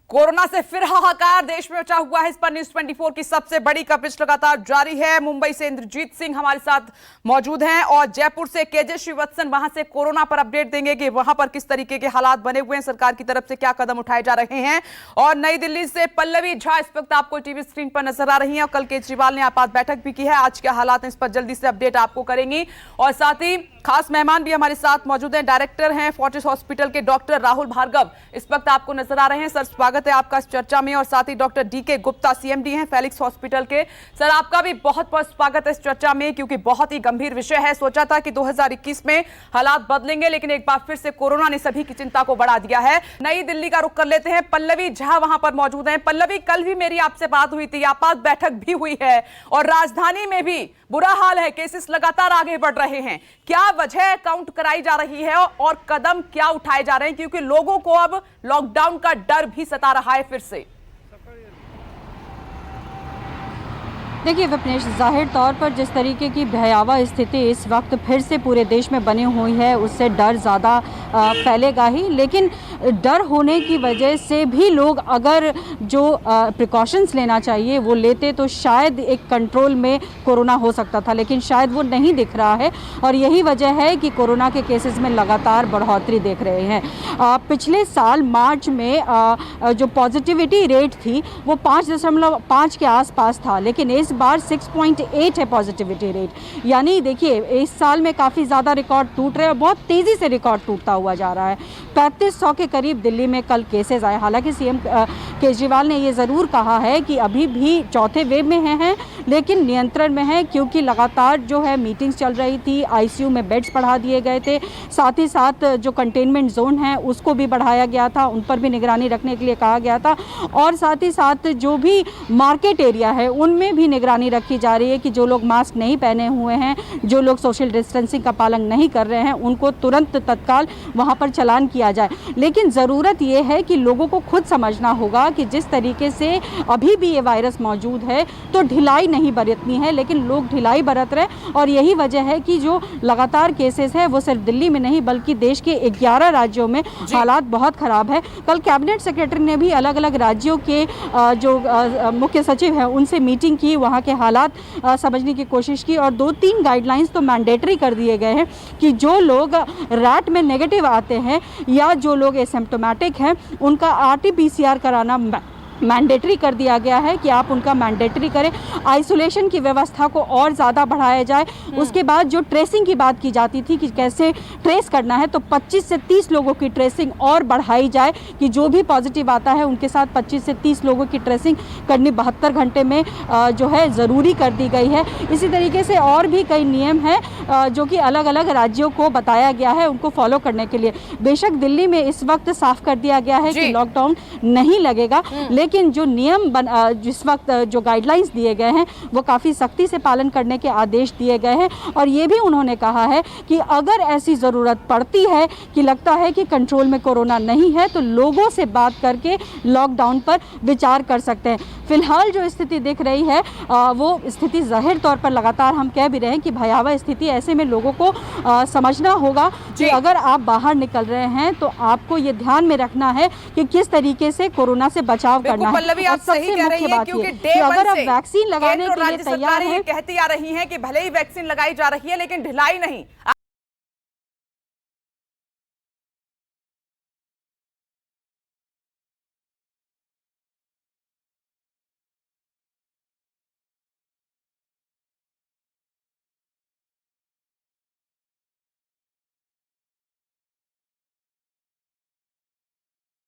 Corona से फिर हाहाकार देश में मचा हुआ है। इस पर न्यूज 24 की सबसे बड़ी कवरेज लगातार जारी है। मुंबई से इंद्रजीत सिंह हमारे साथ मौजूद हैं और जयपुर से केजे श्रीवत्सन वहां से कोरोना पर अपडेट देंगे कि वहां पर किस तरीके के हालात बने हुए हैं, सरकार की तरफ से क्या कदम उठाए जा रहे हैं। और नई दिल्ली से पल्लवी झा इस वक्त आपको टीवी स्क्रीन पर नजर आ रही है और कल केजरीवाल ने आपात बैठक भी की है। आज के हालात हैं, इस पर जल्दी से अपडेट आपको करेंगी। और साथ ही खास मेहमान भी हमारे साथ मौजूद हैं, डायरेक्टर हैं फोर्टिस हॉस्पिटल के डॉक्टर राहुल भार्गव इस वक्त आपको नजर आ रहे हैं। सर स्वागत है आपका इस चर्चा में। और साथ ही डॉक्टर डीके गुप्ता सीएमडी हैं फेलिक्स हॉस्पिटल के। सर आपका भी बहुत बहुत स्वागत है इस चर्चा में, क्योंकि बहुत ही गंभीर विषय है। सोचा था कि 2021 में हालात बदलेंगे, लेकिन एक बार फिर से कोरोना ने सभी की चिंता को बढ़ा दिया है। नई दिल्ली का रुख कर लेते हैं, पल्लवी झा वहां पर मौजूद हैं। पल्लवी, कल भी मेरी आपसे बात हुई थी, आपात बैठक भी हुई है और राजधानी में भी बुरा हाल है, केसेस लगातार आगे बढ़ रहे हैं। क्या वजह काउंट कराई जा रही है और कदम क्या उठाए जा रहे हैं, क्योंकि लोगों को अब लॉकडाउन का डर भी सता रहा है फिर से? देखिए विपनेश, जाहिर तौर पर जिस तरीके की भयावह स्थिति इस वक्त फिर से पूरे देश में बनी हुई है, उससे डर ज़्यादा फैलेगा ही। लेकिन डर होने की वजह से भी लोग अगर जो प्रिकॉशंस लेना चाहिए वो लेते तो शायद एक कंट्रोल में कोरोना हो सकता था, लेकिन शायद वो नहीं दिख रहा है। और यही वजह है कि कोरोना के केसेस में लगातार बढ़ोतरी देख रहे हैं। पिछले साल मार्च में जो पॉजिटिविटी रेट थी वो 5.5 के आसपास था, लेकिन इस बार 6.8 है पॉजिटिविटी रेट। यानी देखिए इस साल में काफ़ी ज़्यादा रिकॉर्ड टूट रहे हैं और बहुत तेज़ी से रिकॉर्ड टूटता हुआ जा रहा है। 3500 के करीब दिल्ली में कल केसेस आए। हालांकि सीएम केजरीवाल ने ये ज़रूर कहा है कि अभी भी चौथे वेव में हैं, लेकिन नियंत्रण में है, क्योंकि लगातार जो है मीटिंग्स चल रही थी, आईसीयू में बेड्स बढ़ा दिए गए थे। साथ ही साथ जो कंटेनमेंट जोन है उसको भी बढ़ाया गया था, उन पर भी निगरानी रखने के लिए कहा गया था। और साथ ही साथ जो भी मार्केट एरिया है उनमें भी निगरानी रखी जा रही है कि जो लोग मास्क नहीं पहने हुए हैं, जो लोग सोशल डिस्टेंसिंग का पालन नहीं कर रहे हैं, उनको तुरंत तत्काल वहां पर चालान किया जाए। लेकिन ज़रूरत ये है कि लोगों को खुद समझना होगा कि जिस तरीके से अभी भी ये वायरस मौजूद है तो ढिलाई नहीं बरतनी है, लेकिन लोग ढिलाई बरत रहे हैं। और यही वजह है कि जो लगातार केसेस है वो सिर्फ दिल्ली में नहीं बल्कि देश के 11 राज्यों में हालात बहुत ख़राब है। कल कैबिनेट सेक्रेटरी ने भी अलग अलग राज्यों के जो मुख्य सचिव हैं उनसे मीटिंग की, वहाँ के हालात समझने की कोशिश की और 2-3 गाइडलाइंस तो मैंडेटरी कर दिए गए हैं कि जो लोग रैट में नेगेटिव आते हैं या जो लोग एसिम्प्टोमेटिक हैं उनका आरटी-पीसीआर कराना मैंडेटरी कर दिया गया है कि आप उनका मैंडेटरी करें। आइसोलेशन की व्यवस्था को और ज़्यादा बढ़ाया जाए। उसके बाद जो ट्रेसिंग की बात की जाती थी कि कैसे ट्रेस करना है, तो 25 से 30 लोगों की ट्रेसिंग और बढ़ाई जाए कि जो भी पॉजिटिव आता है उनके साथ 25 से 30 लोगों की ट्रेसिंग करनी 72 घंटे में जो है ज़रूरी कर दी गई है। इसी तरीके से और भी कई नियम हैं जो कि अलग अलग राज्यों को बताया गया है उनको फॉलो करने के लिए। बेशक दिल्ली में इस वक्त साफ कर दिया गया है कि लॉकडाउन नहीं लगेगा, लेकिन जो नियम जिस वक्त जो गाइडलाइंस दिए गए हैं वो काफ़ी सख्ती से पालन करने के आदेश दिए गए हैं। और ये भी उन्होंने कहा है कि अगर ऐसी ज़रूरत पड़ती है कि लगता है कि कंट्रोल में कोरोना नहीं है तो लोगों से बात करके लॉकडाउन पर विचार कर सकते हैं। फिलहाल जो स्थिति दिख रही है वो स्थिति जाहिर तौर पर लगातार हम कह भी रहे हैं कि भयावह स्थिति। ऐसे में लोगों को समझना होगा कि अगर आप बाहर निकल रहे हैं तो आपको ये ध्यान में रखना है कि किस तरीके से कोरोना से बचाव करना है। पल्लवी, आप सही कह रही हैं, क्योंकि अगर आप वैक्सीन लगाने के लिए तैयार हैं, कहती आ रही हैं कि भले ही वैक्सीन लगाई जा रही है लेकिन ढिलाई नहीं।